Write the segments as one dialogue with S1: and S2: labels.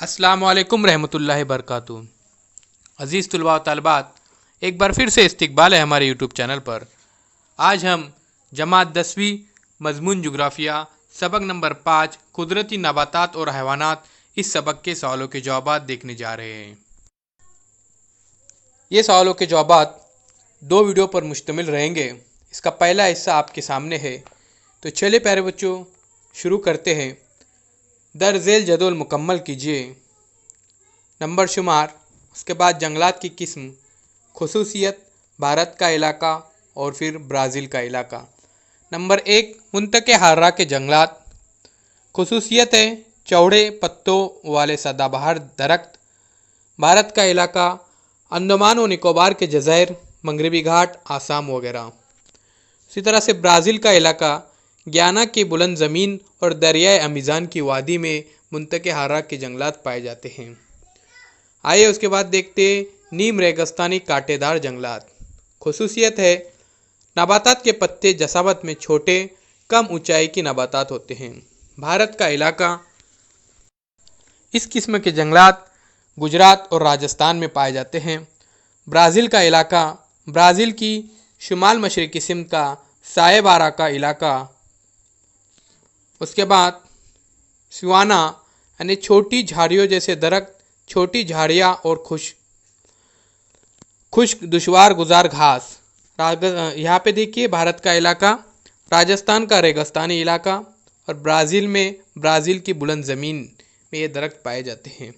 S1: अस्सलाम वालेकुम रहमतुल्लाहि बरकातुहू। अज़ीज़ तुलबा व तालिबात, एक बार फिर से इस्तकबाल है हमारे यूट्यूब चैनल पर। आज हम जमात 10वीं मज़मून जुग्राफ़िया सबक नंबर 5 कुदरती नबातात और हैवानात इस सबक के सवालों के जवाबात देखने जा रहे हैं। ये सवालों के जवाबात 2 वीडियो पर मुश्तमिल रहेंगे। इसका पहला हिस्सा आपके सामने है। तो चलिए प्यारे बच्चों, शुरू करते हैं। दरज़ेल जदवल मुकम्मल कीजिए। नंबर शुमार, उसके बाद जंगलात की किस्म, खुसूसियत, भारत का इलाका और फिर ब्राज़ील का इलाका। नंबर 1, मुंतके हार्रा के जंगलात। खुसूसियत है चौड़े पत्तों वाले सदाबहार दरख्त। भारत का इलाका अंडमान और निकोबार के जज़ायर, मगरबी घाट, आसाम वगैरह। इसी तरह से ब्राज़ील का इलाका ग्याना की बुलंद ज़मीन और दरियाए अमेज़न की वादी में मुंतके हार्रा के जंगलात पाए जाते हैं। आइए उसके बाद देखते नीम रेगिस्तानी कांटेदार जंगलात। खुसूसियत है नबातात के पत्ते जसावत में छोटे, कम ऊंचाई की नबातात होते हैं। भारत का इलाका इस किस्म के जंगलात गुजरात और राजस्थान में पाए जाते हैं। ब्राज़ील का इलाका ब्राज़ील की शुमाल मशरक़ी सिमत का सायबारा का इलाका। उसके बाद सिवाना यानी छोटी झाड़ियों जैसे दरख्त, छोटी झाड़ियाँ और खुश्क दुशवार गुजार घास। यहाँ पे देखिए भारत का इलाका, राजस्थान का रेगिस्तानी इलाका और ब्राज़ील में ब्राज़ील की बुलंद ज़मीन में ये दरख्त पाए जाते हैं।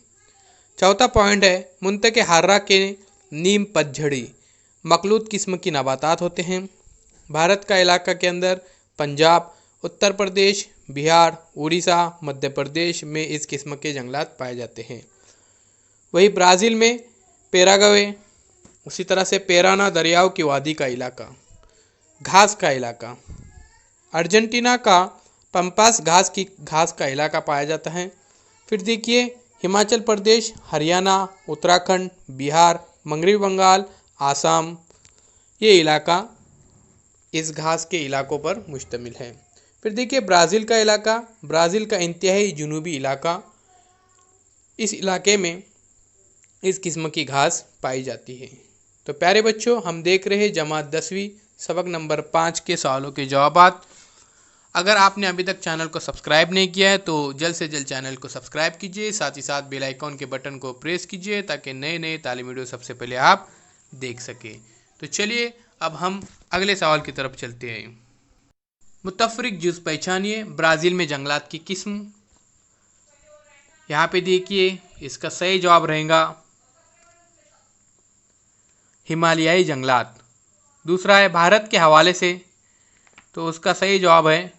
S1: चौथा पॉइंट है मुंतके हार्रा के नीम पतझड़ी मखलूत किस्म की नबातात होते हैं। भारत का इलाका के अंदर पंजाब, उत्तर प्रदेश, बिहार, उड़ीसा, मध्य प्रदेश में इस किस्म के जंगलात पाए जाते हैं। वही ब्राज़ील में पैराग्वे, उसी तरह से पेराना दरियाओं की वादी का इलाका। घास का इलाका अर्जेंटीना का पंपास घास का इलाका पाया जाता है। फिर देखिए हिमाचल प्रदेश, हरियाणा, उत्तराखंड, बिहार, मगरबी बंगाल, आसाम, ये इलाका इस घास के इलाकों पर मुश्तमिल है। फिर देखिए ब्राज़ील का इलाका, ब्राज़ील का इंतहाई जुनूबी इलाका, इस इलाके में इस किस्म की घास पाई जाती है। तो प्यारे बच्चों, हम देख रहे हैं जमात 10वीं सबक नंबर 5 के सवालों के जवाबात। अगर आपने अभी तक चैनल को सब्सक्राइब नहीं किया है तो जल्द से जल्द चैनल को सब्सक्राइब कीजिए, साथ ही साथ बेल आइकॉन के बटन को प्रेस कीजिए ताकि नए नए तालीमी वीडियो सबसे पहले आप देख सकें। तो चलिए अब हम अगले सवाल की तरफ चलते हैं। मुतफ़रिक जुज़ पहचानिए ब्राज़ील में जंगलात की किस्म। यहाँ पे देखिए इसका सही जवाब रहेगा हिमालयाई जंगलात। दूसरा है भारत के हवाले से, तो उसका सही जवाब है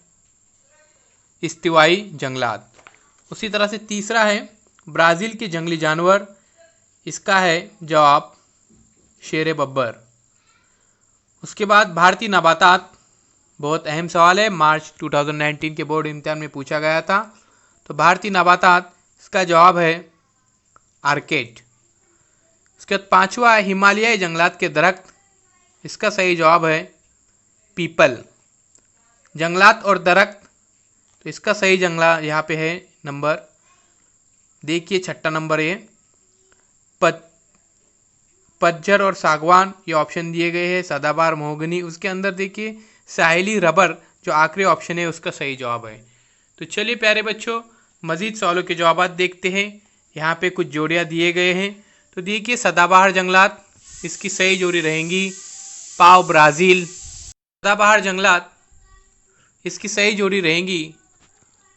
S1: इस्तिवाई जंगलात। उसी तरह से तीसरा है ब्राज़ील के जंगली जानवर, इसका है जवाब शेर बब्बर। उसके बाद भारतीय नबातात, बहुत अहम सवाल है, मार्च 2019 के बोर्ड इम्तिहान में पूछा गया था। तो भारतीय नबातात, इसका जवाब है आर्केड। उसके बाद पांचवा है हिमालयाई जंगलात के दरख्त, इसका सही जवाब है पीपल। जंगलात और दरख्त, तो इसका सही जंगला यहाँ पे है नंबर, देखिए छठा नंबर है पतझर और सागवान, ये ऑप्शन दिए गए हैं। सदाबहार महोगनी, उसके अंदर देखिए साहिली रबर जो आखिरी ऑप्शन है उसका सही जवाब है। तो चलिए प्यारे बच्चों, मज़ीद सवालों के जवाब देखते हैं। यहाँ पे कुछ जोड़ियाँ दिए गए हैं। तो देखिए सदाबहार जंगलात, इसकी सही जोड़ी रहेंगी पाव ब्राज़ील। सदाबहार जंगलात, इसकी सही जोड़ी रहेंगी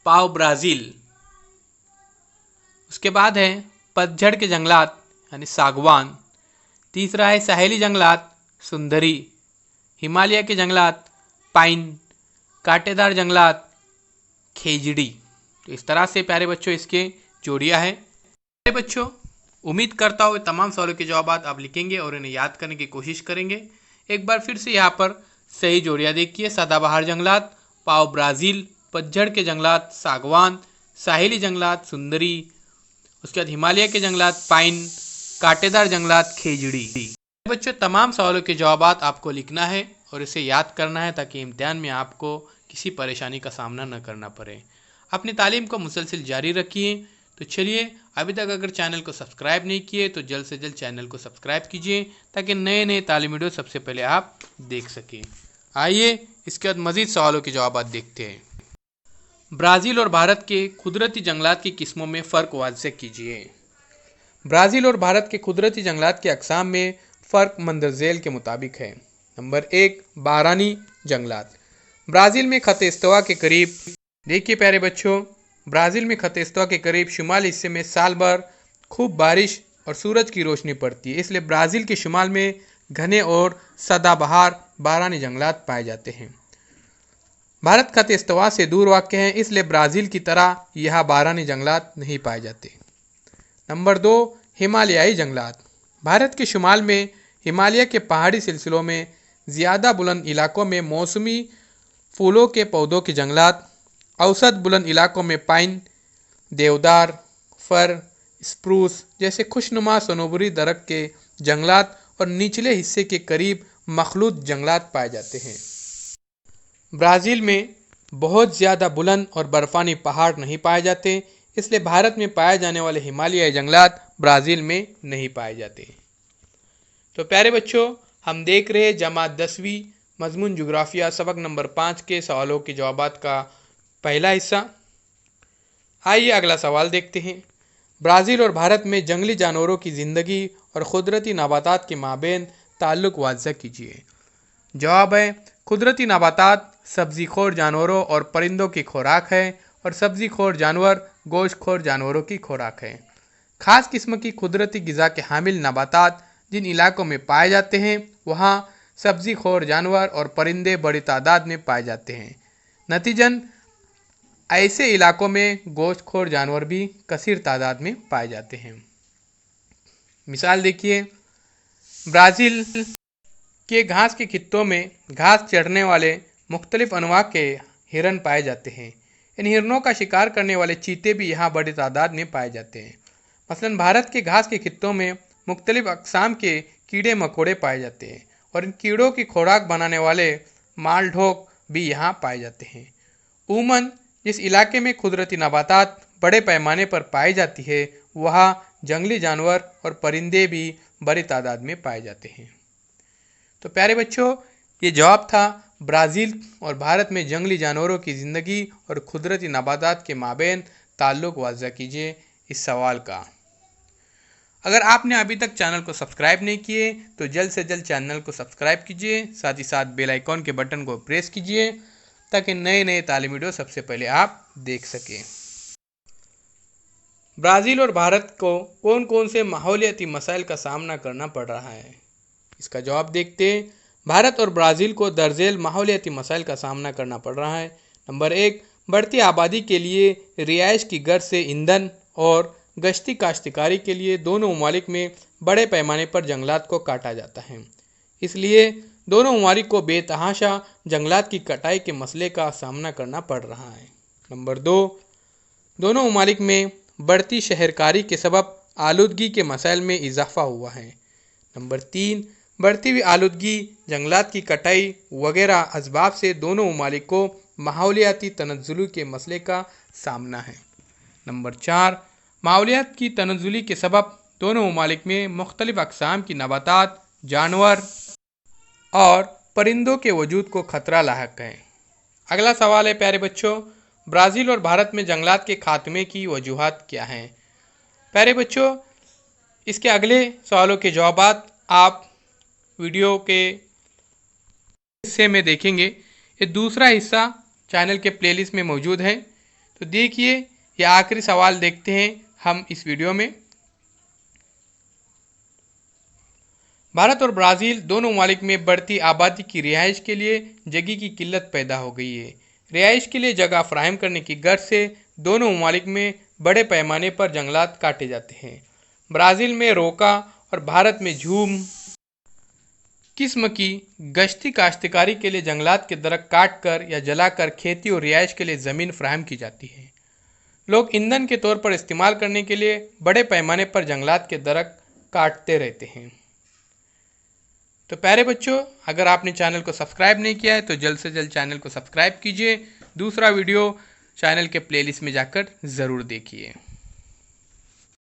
S1: पाव ब्राज़ील। उसके बाद है पतझड़ के जंगलात यानी सागवान। तीसरा है सहेली जंगलात सुंदरी। हिमालय के जंगलात पाइन। कांटेदार जंगलात खेजड़ी। तो इस तरह से प्यारे बच्चों इसके जोड़ियाँ हैं। प्यारे बच्चों, उम्मीद करता हूँ तमाम सवालों के जवाब आप लिखेंगे और इन्हें याद करने की कोशिश करेंगे। एक बार फिर से यहाँ पर सही जोड़ियाँ देखिए, सदाबहार जंगलात पाव ब्राज़ील, पतझड़ के जंगलात सागवान, साहिली जंगलात सुंदरी, उसके बाद हिमालय के जंगलात पाइन, कांटेदार जंगलात खेजड़ी। बच्चों, तमाम सवालों के जवाब आपको लिखना है और इसे याद करना है ताकि इम्तिहान में आपको किसी परेशानी का सामना न करना पड़े। अपनी तालीम को मुसलसल जारी रखिए। तो चलिए अभी तक अगर चैनल को सब्सक्राइब नहीं किए तो जल्द से जल्द चैनल को सब्सक्राइब कीजिए ताकि नए नए तालीमी वीडियो सबसे पहले आप देख सकें। आइए इसके बाद मज़ीद सवालों के जवाब देखते हैं। ब्राज़ील और भारत के कुदरती जंगलात की किस्मों में फ़र्क वाज़ेह कीजिए। ब्राज़ील और भारत के कुदरती जंगलात के अक़साम में फ़र्क मंदरज़ेल के मुताबिक है। नंबर 1, बारानी जंगलात। ब्राज़ील में ख़त इस्तवा के करीब, देखिए प्यारे बच्चों, ब्राज़ील में ख़त इस्तवा के करीब शुमाली हिस्से में साल भर खूब बारिश और सूरज की रोशनी पड़ती है, इसलिए ब्राज़ील के शुमाल में घने और सदाबहार बारानी जंगलात पाए जाते हैं। भारत ख़त इस्तवा से दूर वाक़ है, इसलिए ब्राज़ील की तरह यहाँ बारानी जंगलात नहीं पाए जाते। नंबर 2, हिमालयाई जंगलात। भारत के शुमाल में हिमालय के पहाड़ी सिलसिलों में ज़्यादा बुलंद इलाकों में मौसमी फूलों के पौधों के जंगलात, औसत बुलंद इलाकों में पाइन, देवदार, फर, स्प्रूस जैसे खुशनुमा सनोबरी दरख्त के जंगलात और निचले हिस्से के करीब मखलूत जंगलात पाए जाते हैं। ब्राज़ील में बहुत ज़्यादा बुलंद और बर्फ़ानी पहाड़ नहीं पाए जाते, इसलिए भारत में पाए जाने वाले हिमालयाई जंगलात ब्राज़ील में नहीं पाए जाते। तो प्यारे बच्चों, हम देख रहे हैं जमात 10वीं मज़मून जोग्राफिया सबक नंबर 5 के सवालों के जवाबात का पहला हिस्सा। आइए अगला सवाल देखते हैं। ब्राज़ील और भारत में जंगली जानवरों की ज़िंदगी और कुदरती नबातात के माबैन ताल्लुक़ वाज़ेह कीजिए। जवाब है, कुदरती नबातात सब्ज़ीखोर जानवरों और परिंदों की खुराक है और सब्ज़ीखोर जानवर गोश्तखोर जानवरों की खुराक है। ख़ास किस्म की कुदरती ग़िज़ा के हामिल नबातात जिन इलाकों में पाए जाते हैं वहाँ सब्ज़ीखोर जानवर और परिंदे बड़ी तादाद में पाए जाते हैं। नतीजन ऐसे इलाकों में गोश्तखोर जानवर भी कसीर तादाद में पाए जाते हैं। मिसाल देखिए, ब्राज़ील के घास के खित्तों में घास चढ़ने वाले मुख्तलिफ अनवा के हिरन पाए जाते हैं। इन हिरनों का शिकार करने वाले चीते भी यहाँ बड़ी तादाद में पाए जाते हैं। मसलन भारत के घास के खित्तों में मुख्तलिफ अक़साम के कीड़े मकोड़े पाए जाते हैं और इन कीड़ों की खुराक बनाने वाले मालढोक भी यहाँ पाए जाते हैं। उमूमन जिस इलाके में कुदरती नबातात बड़े पैमाने पर पाई जाती है वहाँ जंगली जानवर और परिंदे भी बड़ी तादाद में पाए जाते हैं। तो प्यारे बच्चों, ये जवाब था ब्राज़ील और भारत में जंगली जानवरों की ज़िंदगी और कुदरती नबातात के माबैन ताल्लुक़ वाज़ेह कीजिए इस सवाल का। अगर आपने अभी तक चैनल को सब्सक्राइब नहीं किए तो जल्द से जल्द चैनल को सब्सक्राइब कीजिए, साथ ही साथ बेल आइकॉन के बटन को प्रेस कीजिए ताकि नए नए तालीमी वीडियो सबसे पहले आप देख सकें। ब्राज़ील और भारत को कौन कौन से माहौलियाती मसाइल का सामना करना पड़ रहा है, इसका जवाब देखते हैं। भारत और ब्राज़ील को दर्जेल माहौलियाती मसाइल का सामना करना पड़ रहा है। नंबर 1, बढ़ती आबादी के लिए रिहाइश की गर्ज से ईंधन और गश्ती काश्तकारी के लिए दोनों ममालिक में बड़े पैमाने पर जंगलात को काटा जाता है, इसलिए दोनों ममालिक को बेतहाशा जंगलात की कटाई के मसले का सामना करना पड़ रहा है। नंबर 2, दोनों ममालिक में बढ़ती शहरकारी के सबब आलूदगी के मसाइल में इजाफ़ा हुआ है। नंबर 3, बढ़ती हुई आलूदगी, जंगलात की कटाई वगैरह असबाब से दोनों ममालिक को माहौलियाती तनज़्ज़ुल के मसले का सामना है। नंबर 4, माहौलियात की तनज़्ज़ुली के सबब दोनों ममालिक में मुख्तलिफ़ अक़साम की नबातात, जानवर और परिंदों के वजूद को ख़तरा लाहक है। अगला सवाल है प्यारे बच्चों, ब्राज़ील और भारत में जंगलात के खात्मे की वजूहात क्या हैं। प्यारे बच्चों, इसके अगले सवालों के जवाबात आप वीडियो के हिस्से में देखेंगे। ये दूसरा हिस्सा चैनल के प्लेलिस्ट में मौजूद है, तो देखिए ये आखिरी सवाल देखते हैं हम इस वीडियो में। भारत और ब्राज़ील दोनों ममालिक में बढ़ती आबादी की रिहाइश के लिए जगह की किल्लत पैदा हो गई है। रिहाइश के लिए जगह फराहम करने की गर्ज से दोनों ममालिक में बड़े पैमाने पर जंगलात काटे जाते हैं। ब्राज़ील में रोका और भारत में झूम किस्म की गश्ती काश्तकारी के लिए जंगलात के दरख्त काट कर या जलाकर खेती और रिहाइश के लिए ज़मीन फराहम की जाती है। लोग ईंधन के तौर पर इस्तेमाल करने के लिए बड़े पैमाने पर जंगलात के दरख्त काटते रहते हैं। तो प्यारे बच्चों, अगर आपने चैनल को सब्सक्राइब नहीं किया है तो जल्द से जल्द चैनल को सब्सक्राइब कीजिए। दूसरा वीडियो चैनल के प्लेलिस्ट में जाकर ज़रूर देखिए।